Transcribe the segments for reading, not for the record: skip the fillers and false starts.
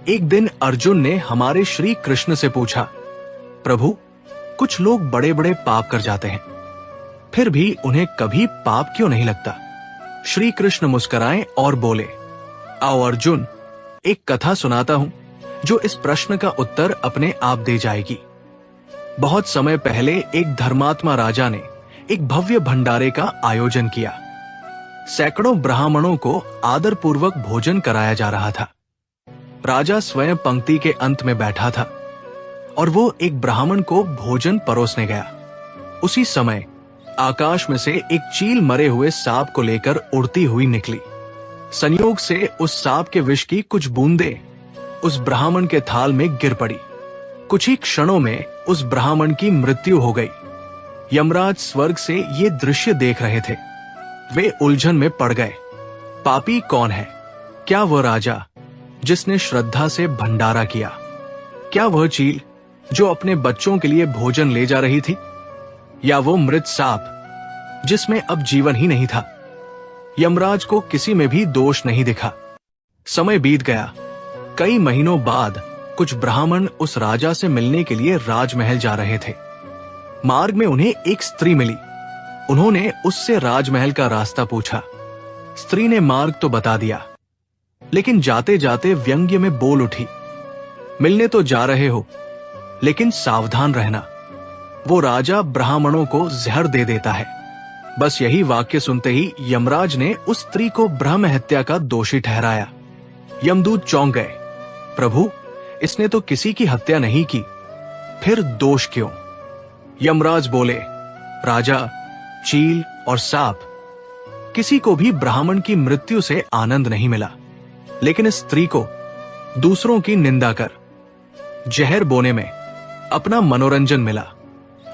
एक दिन अर्जुन ने हमारे श्री कृष्ण से पूछा, प्रभु, कुछ लोग बड़े बड़े पाप कर जाते हैं, फिर भी उन्हें कभी पाप क्यों नहीं लगता? श्री कृष्ण मुस्कुराए और बोले, आओ अर्जुन, एक कथा सुनाता हूं जो इस प्रश्न का उत्तर अपने आप दे जाएगी। बहुत समय पहले एक धर्मात्मा राजा ने एक भव्य भंडारे का आयोजन किया। सैकड़ों ब्राह्मणों को आदरपूर्वक भोजन कराया जा रहा था। राजा स्वयं पंक्ति के अंत में बैठा था और वो एक ब्राह्मण को भोजन परोसने गया। उसी समय आकाश में से एक चील मरे हुए सांप को लेकर उड़ती हुई निकली। संयोग से उस सांप के विष की कुछ बूंदें उस ब्राह्मण के थाल में गिर पड़ी। कुछ ही क्षणों में उस ब्राह्मण की मृत्यु हो गई। यमराज स्वर्ग से ये दृश्य देख रहे थे। वे उलझन में पड़ गए। पापी कौन है? क्या वह राजा जिसने श्रद्धा से भंडारा किया? क्या वह चील जो अपने बच्चों के लिए भोजन ले जा रही थी? या वो मृत सांप जिसमें अब जीवन ही नहीं था? यमराज को किसी में भी दोष नहीं दिखा। समय बीत गया। कई महीनों बाद कुछ ब्राह्मण उस राजा से मिलने के लिए राजमहल जा रहे थे। मार्ग में उन्हें एक स्त्री मिली। उन्होंने उससे राजमहल का रास्ता पूछा। स्त्री ने मार्ग तो बता दिया, लेकिन जाते जाते व्यंग्य में बोल उठी, मिलने तो जा रहे हो, लेकिन सावधान रहना, वो राजा ब्राह्मणों को जहर दे देता है। बस यही वाक्य सुनते ही यमराज ने उस स्त्री को ब्रह्म हत्या का दोषी ठहराया। यमदूत चौंक गए, प्रभु, इसने तो किसी की हत्या नहीं की, फिर दोष क्यों? यमराज बोले, राजा, चील और सांप, किसी को भी ब्राह्मण की मृत्यु से आनंद नहीं मिला, लेकिन इस स्त्री को दूसरों की निंदा कर जहर बोने में अपना मनोरंजन मिला।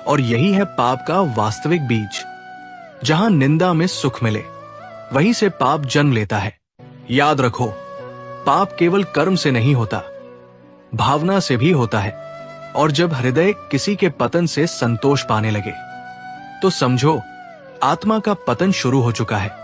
और यही है पाप का वास्तविक बीज। जहां निंदा में सुख मिले, वहीं से पाप जन्म लेता है। याद रखो, पाप केवल कर्म से नहीं होता, भावना से भी होता है। और जब हृदय किसी के पतन से संतोष पाने लगे, तो समझो आत्मा का पतन शुरू हो चुका है।